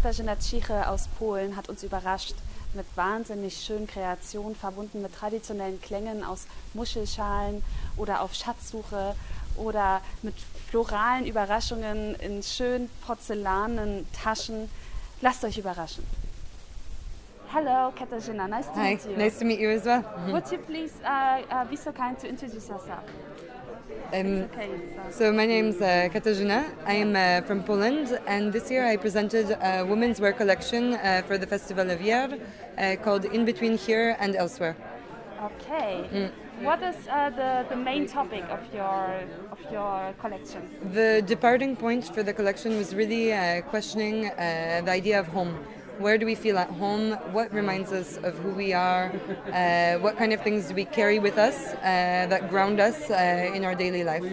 Katarzyna Cichy aus Polen hat uns überrascht mit wahnsinnig schönen Kreationen, verbunden mit traditionellen Klängen aus Muschelschalen oder auf Schatzsuche oder mit floralen Überraschungen in schönen porzellanen Taschen. Lasst euch überraschen. Hello, Katarzyna. Nice to meet you. Nice to meet you as well. Would you please be so kind to introduce yourself? So my name's Katarzyna. I'm from Poland, and this year I presented a women's wear collection for the Festival of Hyères called In Between Here and Elsewhere. Okay. What is the main topic of your collection? The departing point for the collection was really questioning the idea of home. Where do we feel at home? What reminds us of who we are? What kind of things do we carry with us that ground us in our daily life?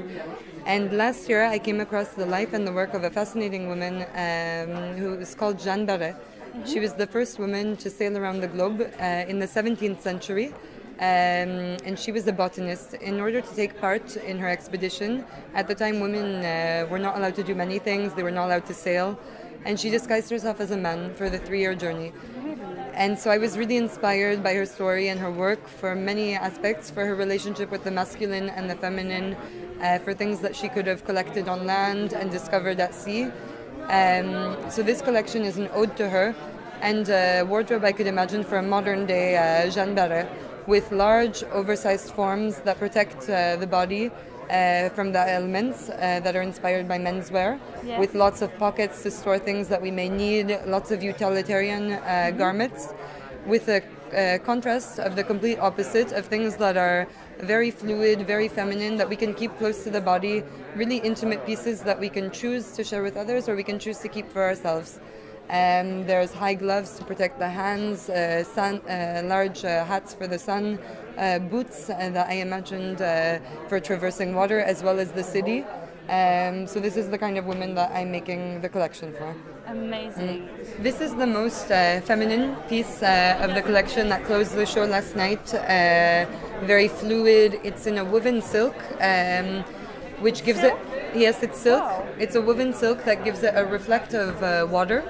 And last year I came across the life and the work of a fascinating woman who is called Jeanne Barret. She was the first woman to sail around the globe in the 17th century. And she was a botanist. In order to take part in her expedition, at the time women were not allowed to do many things. They were not allowed to sail. And she disguised herself as a man for the 3-year journey. And so I was really inspired by her story and her work for many aspects, for her relationship with the masculine and the feminine, for things that she could have collected on land and discovered at sea. So this collection is an ode to her and a wardrobe I could imagine for a modern day Jeanne Barret, with large oversized forms that protect the body from the elements that are inspired by menswear, with lots of pockets to store things that we may need, lots of utilitarian garments, with a contrast of the complete opposite of things that are very fluid, very feminine, that we can keep close to the body, really intimate pieces that we can choose to share with others or we can choose to keep for ourselves. There's high gloves to protect the hands, large hats for the sun, boots that I imagined for traversing water as well as the city. So this is the kind of woman that I'm making the collection for. Amazing. This is the most feminine piece of the collection that closed the show last night. Very fluid. It's in a woven silk, which gives it... Yes, it's silk. Wow. It's a woven silk that gives it a reflective water.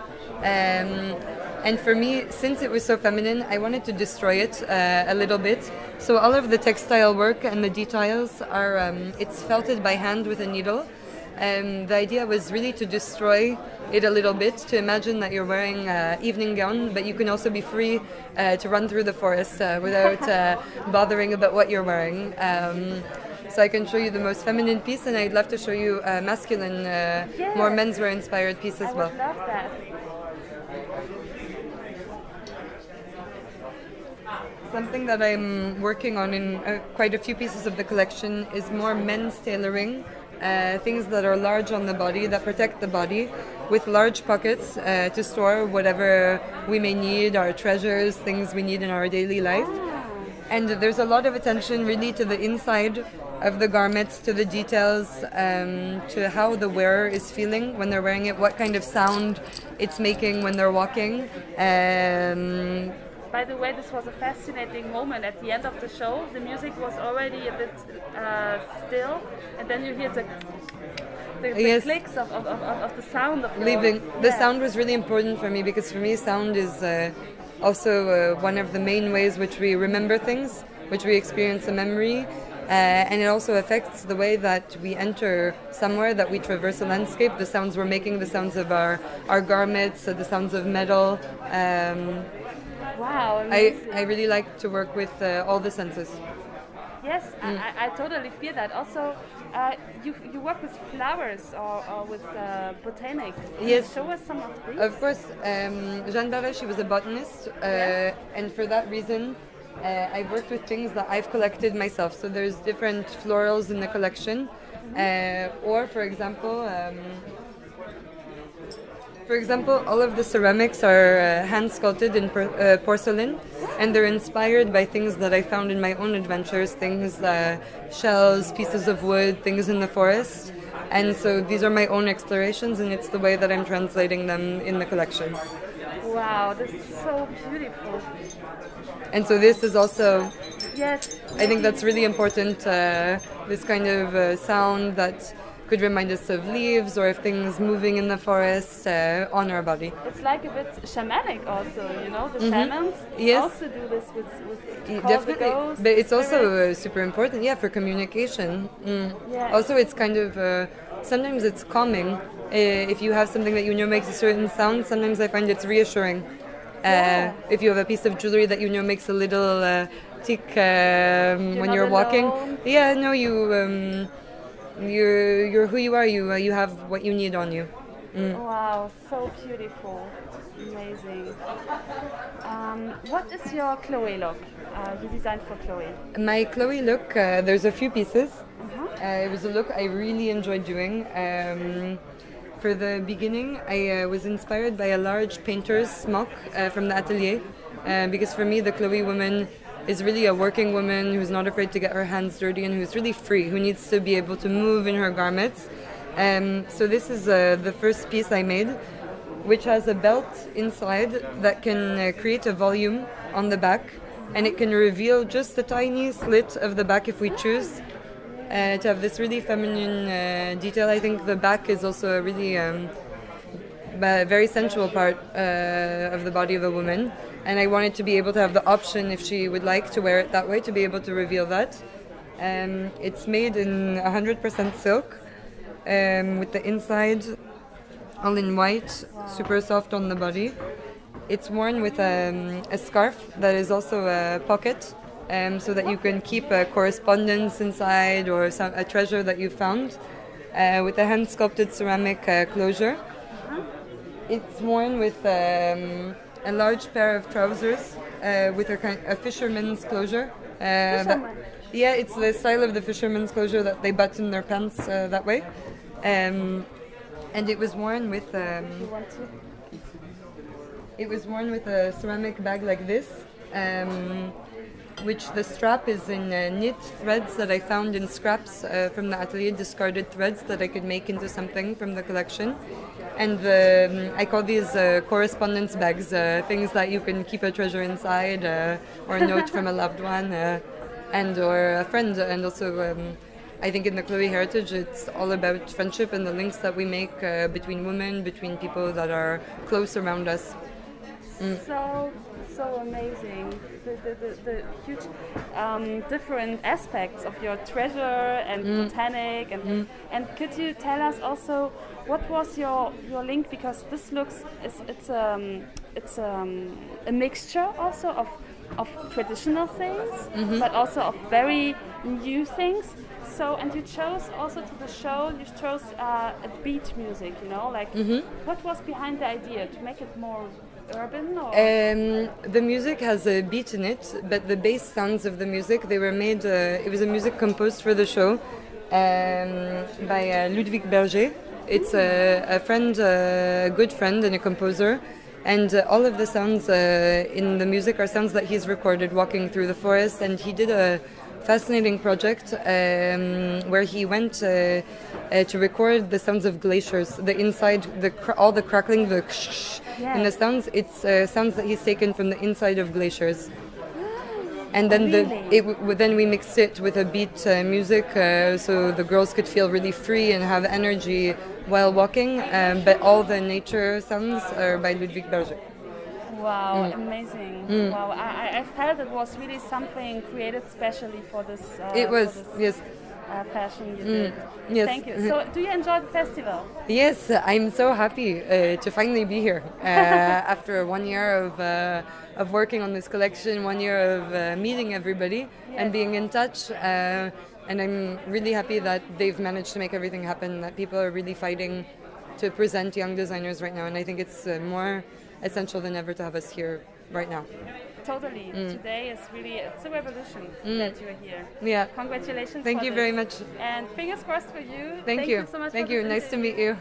And for me, since it was so feminine, I wanted to destroy it a little bit. So all of the textile work and the details are, it's felted by hand with a needle. The idea was really to destroy it a little bit, to imagine that you're wearing an evening gown, but you can also be free to run through the forest without bothering about what you're wearing. So I can show you the most feminine piece, and I'd love to show you a masculine, more menswear inspired piece as well. I would love that. Something that I'm working on in quite a few pieces of the collection is more men's tailoring, things that are large on the body, that protect the body, with large pockets to store whatever we may need, our treasures, things we need in our daily life. And there's a lot of attention really to the inside of the garments, to the details, to how the wearer is feeling when they're wearing it, what kind of sound it's making when they're walking. By the way, this was a fascinating moment. At the end of the show, the music was already a bit still, and then you hear the clicks of the sound of leaving. The sound was really important for me, because for me sound is also one of the main ways which we remember things, which we experience a memory, and it also affects the way that we enter somewhere, that we traverse a landscape, the sounds we're making, the sounds of our garments, the sounds of metal. Wow, I really like to work with all the senses. Yes, I totally feel that. Also, you work with flowers or with botanic. Yes. Show us some of these. Of course, Jeanne Barret, she was a botanist, and for that reason, I've worked with things that I've collected myself. So there's different florals in the collection, or for example, all of the ceramics are hand sculpted in porcelain, and they're inspired by things that I found in my own adventures, things, shells, pieces of wood, things in the forest. And so these are my own explorations, and it's the way that I'm translating them in the collection. Wow, this is so beautiful. And so this is also, yes, I think that's really important, this kind of sound that could remind us of leaves or of things moving in the forest on our body. It's like a bit shamanic also, you know, the shamans also do this with definitely, the but it's also super important, for communication. Yeah. Also, it's kind of sometimes it's calming. If you have something that you know makes a certain sound, sometimes I find it's reassuring. If you have a piece of jewelry that you know makes a little tick when you're walking, you're who you are. You have what you need on you. Wow, so beautiful, amazing. What is your Chloe look? You designed for Chloe. My Chloe look, there's a few pieces. It was a look I really enjoyed doing. For the beginning, I was inspired by a large painter's smock from the atelier, because for me the Chloe woman is really a working woman who's not afraid to get her hands dirty and who's really free, who needs to be able to move in her garments. So this is the first piece I made, which has a belt inside that can create a volume on the back, and it can reveal just a tiny slit of the back if we choose. To have this really feminine detail. I think the back is also a really very sensual part of the body of a woman, and I wanted to be able to have the option, if she would like to wear it that way, to be able to reveal that. It's made in 100% silk, with the inside all in white, super soft on the body. It's worn with a scarf that is also a pocket, so that you can keep a correspondence inside or a treasure that you found, with a hand-sculpted ceramic closure. It's worn with a large pair of trousers with a fisherman's closure. It's the style of the fisherman's closure that they button their pants that way. And it was worn with a ceramic bag like this. Which the strap is in knit threads that I found in scraps from the atelier, discarded threads that I could make into something from the collection. And I call these correspondence bags, things that you can keep a treasure inside, or a note from a loved one, or a friend. And also, I think in the Chloe heritage, it's all about friendship and the links that we make between women, between people that are close around us. So amazing, the huge different aspects of your treasure and botanic, and could you tell us also what was your link, because this looks it's a mixture also of traditional things, but also of very new things. So, and you chose also to the show, you chose a beat music, you know, like what was behind the idea to make it more urban? Or? The music has a beat in it, but the bass sounds of the music, they were made, it was a music composed for the show by Ludwig Berger. It's a friend, a good friend and a composer, and all of the sounds in the music are sounds that he's recorded walking through the forest, and he did a fascinating project where he went to record the sounds of glaciers, the inside, all the crackling, the and the sounds. It's sounds that he's taken from the inside of glaciers. And then then we mixed it with a beat music, so the girls could feel really free and have energy while walking. But all the nature sounds are by Ludwig Berger. Wow, amazing! Wow, I felt it was really something created specially for this. It was, yes. Fashion you did. Yes. Thank you. So, do you enjoy the festival? Yes, I'm so happy to finally be here after 1 year of working on this collection, 1 year of meeting everybody and being in touch. And I'm really happy that they've managed to make everything happen, that people are really fighting to present young designers right now. And I think it's more essential than ever to have us here right now. Totally. Today is really, it's a revolution that you're here. Yeah. Congratulations. Thank you very much. And fingers crossed for you. Thank you so much. Thank you. Nice to meet you.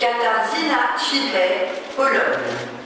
Katarzyna Cichy, Pologne.